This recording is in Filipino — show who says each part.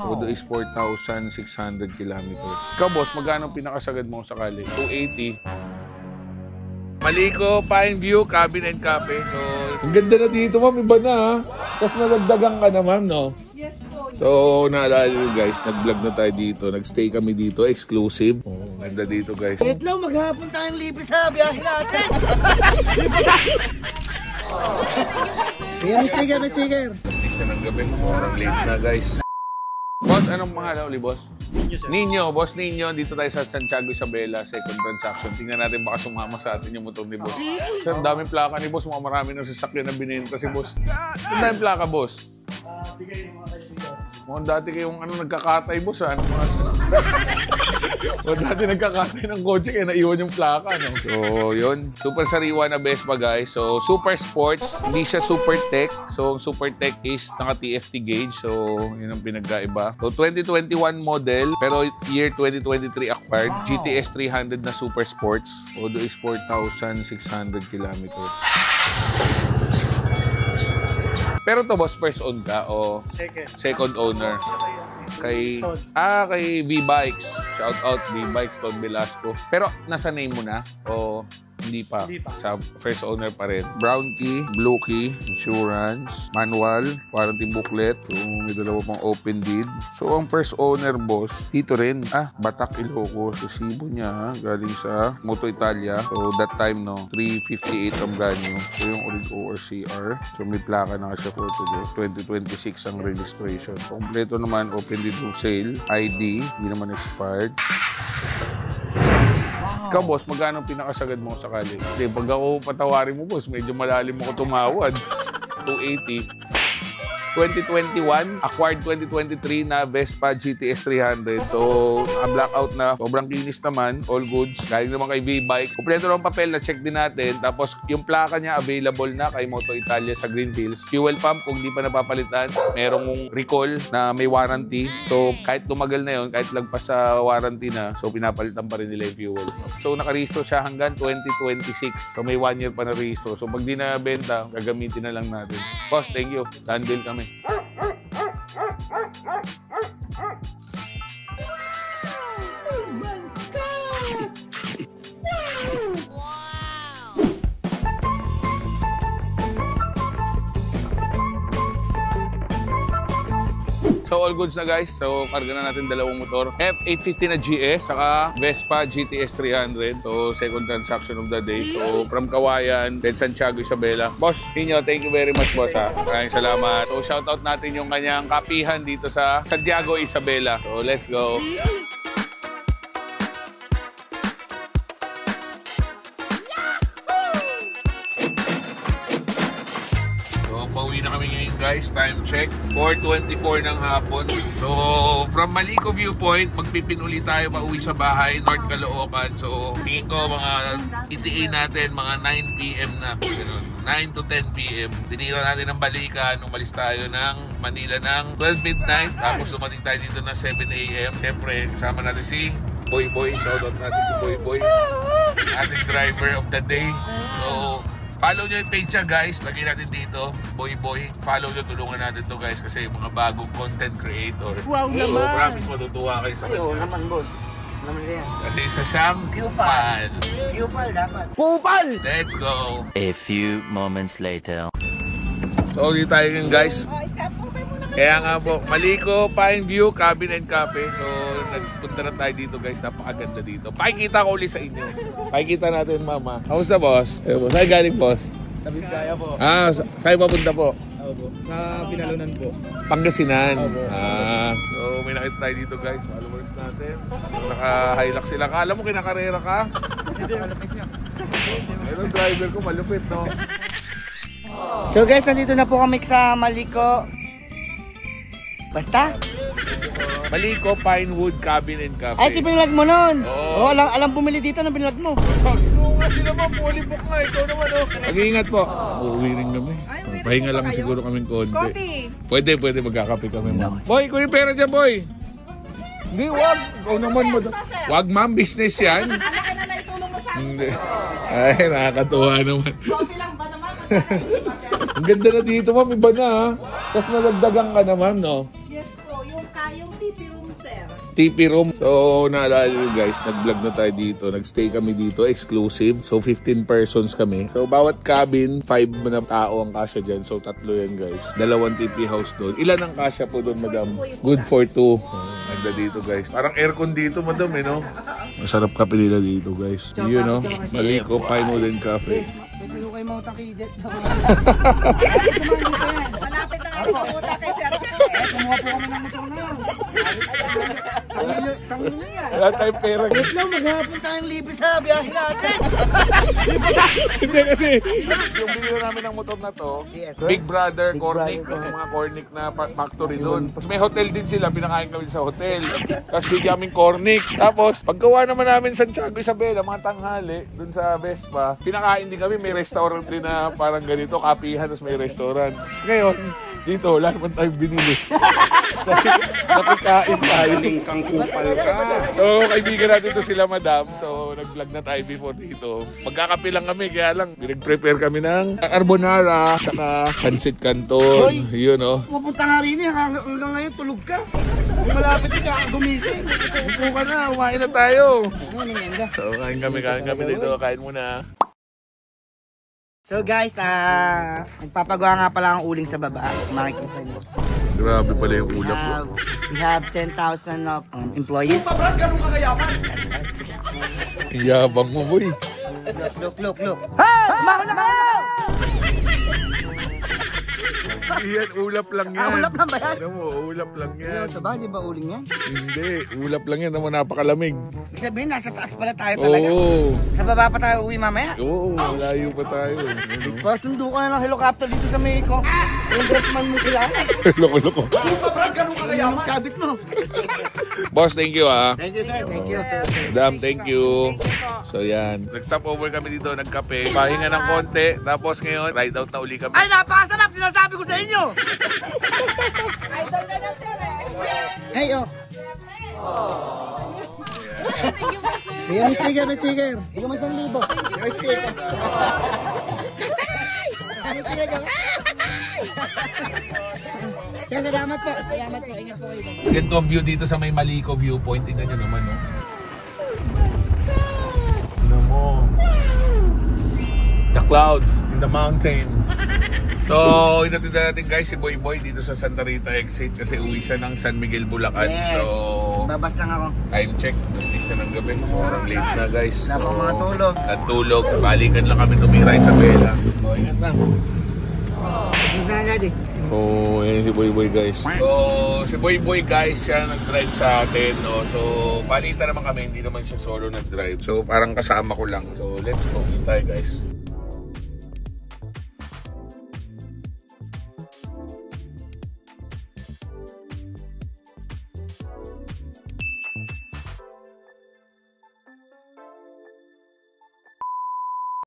Speaker 1: Todo is 4,600 kilometers. Ikaw, boss, magkano pinakasagad mo sakali? 280. Maliko, Pine View, Cabin and Cafe. So, ang ganda na dito, ma'am. Iba na, ha? Tapos nadagdagan ka na, ma'am, no?
Speaker 2: Yes po.
Speaker 1: So, naalala nyo, guys, nag-vlog na tayo dito. Nag-stay kami dito, exclusive. Oh, ganda dito, guys.
Speaker 2: Wait lang, maghapon tayong libre sa biyahe natin. May sticker.
Speaker 1: Isa ng gabi. Orang late na, guys. Boss, anong pangalan uli, boss? Nino, boss Nino. Dito tayo sa Santiago Isabela, second transaction. Tingnan natin baka sumama sa atin yung motor ni boss. Sir, daming plaka ni boss. Mga marami ng sasakyan na binenta si boss. Ang daming plaka, boss.
Speaker 2: Bigay ng mga kaibigan.
Speaker 1: Mukhang dati kayong nagkakatay, boss, ha? Mukhang dati nagkakatay ng kotse kaya naiwan yung plaka, no? So, yun. Super sariwa na Vespa, guys. So, super sports. Hindi siya super tech. So, super tech is naka-TFT gauge. So, yun ang pinagkaiba. So, 2021 model, pero year 2023 acquired. GTS 300 na super sports. Todo is 4,600 kilometers. Pero to, boss, first own ka o second owner? Kay V-Bikes. Shout out V-Bikes, Todd Velasco. Pero nasa name mo na o hindi pa? Sa first owner pa rin. Brown key, blue key, insurance, manual, warranty booklet. So, may dalawa pang open deed. So, ang first owner, boss, dito rin. Batak, Ilocos. So, Cebu niya, galing sa Moto Italia. So, that time, no, 358 ang brand new. So, yung Origo or CR. So, may plaka na siya for today. 2026 ang registration. Kompleto naman, open deed to sale, ID, hindi naman expired. Ikaw, boss, magkano pinakasagad mo sakali? Kasi pag ako patawarin mo, boss, medyo malalim mo ko tumawad. 280. 2021, acquired 2023 na Vespa GTS 300. So, blackout na. Sobrang kinis naman. All goods. Galing naman kay V-Bike. Kompleto ng papel, na-check din natin. Tapos, yung plaka niya available na kay Moto Italia sa Green Hills. Fuel pump, kung di pa napapalitan, merong recall na may warranty. So, kahit tumagal na yun, kahit lagpas sa warranty na, so, pinapalitan pa rin nila yung fuel. So, naka-restore siya hanggang 2026. So, may 1 year pa na restore. So, pag di na benta, gagamitin na lang natin. Boss, thank you. Done deal kami. So, all goods na, guys. So, karga na natin dalawang motor. F850 na GS, saka Vespa GTS 300. So, second transaction of the day. So, from Kawayan, then Santiago Isabela. Boss, Nino, thank you very much, boss, ha. Maraming salamat. So, shoutout natin yung kanyang kapihan dito sa Santiago Isabela. So, let's go. Pauwi na kami ngayon, guys. Time check, 4:24 ng hapon. So, from Maliko Viewpoint, magpipinuli tayo pauwi sa bahay, North Caloocan. So, tingin ko mga ETA natin, mga 9 PM na. Ganun. 9 to 10 PM. Tinira natin ang balikan. Umalis tayo ng Manila ng 12 midnight. Tapos dumating tayo dito ng 7 AM. Siyempre, kasama natin si Boy Boy. Shoutout natin si Boy Boy. Ating driver of the day. So, follow nyo yung page niya, guys. Lagay natin dito, Boy Boy. Follow nyo, tulungan natin to, guys. Kasi mga bagong content creator.
Speaker 2: Wow naman!
Speaker 1: So, promise matutuwa kayo sa kanya.
Speaker 2: Oo naman, boss. Naman yan.
Speaker 1: Kasi isa siyang Kupal.
Speaker 2: Kupal dapat. Kupal!
Speaker 1: Let's go!
Speaker 3: A few moments later.
Speaker 1: So, dito tayo ngayon, guys. Kaya nga po, Maliko, Pine View, Cabin and Cafe. So, nagpunta na tayo dito, guys. Napakaganda dito. Pakikita ko ulit sa inyo. Pakikita natin, mama. Kamusta, boss? Saan galing, boss?
Speaker 4: Sa Vizcaya po.
Speaker 1: Saan papunta po?
Speaker 4: Opo. Sa Pinalunan po.
Speaker 1: Pangasinan.
Speaker 4: Opo.
Speaker 1: So, may nakita tayo dito, guys. Followers natin. Naka-hilux sila. Kala mo kinakarera ka?
Speaker 4: Hindi, malapit niya.
Speaker 1: Pero driver ko, malupit, no?
Speaker 2: So guys, nandito na po kami sa Maliko. Basta?
Speaker 1: Maliko, Pinewood, Cabin and Cafe.
Speaker 2: Ay, ito pinalag mo nun.
Speaker 1: Oo.
Speaker 2: Alam bumili dito na pinalag mo.
Speaker 1: Oo nga sila, ma'am. Fully book nga. Ikaw naman, oh. Mag-iingat po. Uuwi rin kami. Pahinga lang siguro kaming konti.
Speaker 5: Coffee.
Speaker 1: Pwede. Magkakape kami, ma'am. Boy, kunin pera dyan, boy. Hindi, wag. Ikaw naman mo. Wag, ma'am. Business yan.
Speaker 5: Ano ka na naitulong mo sa akin?
Speaker 1: Hindi. Ay, nakakatuwa naman.
Speaker 5: Coffee lang ba naman?
Speaker 1: Ang ganda na dito, ma'am. Iba na, ha. Tapos nadagdagan ka na, ma'am, no?
Speaker 5: Yes po, yung yung TP room, sir.
Speaker 1: TP room. So, naalala nyo guys, nag-vlog na tayo dito. Nag-stay kami dito, exclusive. So, 15 persons kami. So, bawat cabin, 5 na tao ang kasya dyan. So, 3 yan guys. 2 TP house doon. Ilan ang kasya po doon, madam? Good for 2. Ganda dito guys. Parang aircon dito, madam eh, no? Masarap kape nila dito guys. Yun, no? Maliko, Pinewood and Cafe.
Speaker 2: Pwede ko kayo mga takijet.
Speaker 5: Malapit na nga po kay sir.
Speaker 2: Kumuha po kami ng motor ngayon. Isang milyon yan.
Speaker 1: Wala tayong pera.
Speaker 2: Wait lang, maghapon tayong libre sa biyahe natin.
Speaker 1: Hindi kasi, yung video namin ng motor na to,
Speaker 2: Yes,
Speaker 1: Big Brother, Cornic,
Speaker 2: Brother.
Speaker 1: yung mga Cornic na factory doon. Tapos may hotel din sila, pinakain kami sa hotel. Tapos bigyan kaming Cornic. Tapos, paggawa naman namin Santiago Isabela, mga tanghali, doon sa Vespa, pinakain din kami, may restaurant din na parang ganito, kapihan, tapos may restaurant. Ngayon, dito, wala naman tayong binili. Nakikain tayo.
Speaker 4: Kang kupal ka.
Speaker 1: So, kaibigan natin ito sila, madam. So, nag-vlog na tayo before dito. Magkakape lang kami, kaya lang, nag-prepare kami ng carbonara, saka pancit canton. Yun, oh.
Speaker 2: Pupunta nga rin eh, hanggang ngayon tulog ka. Malapit ka gumising.
Speaker 1: Upo ka na, umain na tayo.
Speaker 2: Ano nangyanda?
Speaker 1: So, kain kami dito. Kain muna.
Speaker 2: So guys, nagpapagawa nga pala ang uling sa baba. Makikita niyo.
Speaker 1: Grabe pala yung ulap ko.
Speaker 2: We have 10,000 of employees.
Speaker 1: Yabang mo, boy.
Speaker 2: Look. Hey! Mahula kayo!
Speaker 1: Yan, ulap lang yan.
Speaker 2: Ulap lang ba yan?
Speaker 1: Alam mo, ulap lang yan.
Speaker 2: Sa ba? Di ba uling yan?
Speaker 1: Hindi, ulap lang yan. Naman napakalamig.
Speaker 2: Ibig sabihin, nasa taas pala tayo talaga.
Speaker 1: Oo.
Speaker 2: Sa baba pa tayo uwi mamaya.
Speaker 1: Oo, malayo pa tayo.
Speaker 2: Pasundo ka na ng helicopter dito sa Mexico. Yung dressman mo kilala.
Speaker 1: Loko-loko.
Speaker 2: Yung kabit mo.
Speaker 1: Boss, thank you ah.
Speaker 2: Thank you, sir. Thank you.
Speaker 1: Madam, thank you. So yan. Nag-stop over kami dito, nagkape. Pahinga ng konti. Tapos ngayon, ride out na uli kami.
Speaker 2: Ay, napakasarap! Sinasabi ko sa inyo!
Speaker 5: Idol ka na, sir.
Speaker 2: Hey, oh. Bigyan mo sticker, may sticker. Bigyan mo 1,000. May sticker. May sticker. Kaya salamat po. Salamat po. Ingat po kayo.
Speaker 1: Ganito ang view dito sa may Maliko viewpoint. Tingnan nyo naman, no? Tingnan mo. The clouds in the mountain. So, inatid natin guys si Boy dito sa Santa Rita exit kasi uwi siya ng San Miguel, Bulacan.
Speaker 2: Yes.
Speaker 1: So,
Speaker 2: Babas lang ako.
Speaker 1: time check. 10 ng gabi. Sobrang late na guys.
Speaker 2: Wala pang mga tulog.
Speaker 1: Natulog. Balikan lang kami tumira Isabela. So, ingat na.
Speaker 2: Ano na natin?
Speaker 1: So, yun si Boy guys. So, si Boy guys, siya nag-drive sa atin. No? So, balita naman kami, hindi naman siya solo nag-drive. So, parang kasama ko lang. So, let's go tayo guys.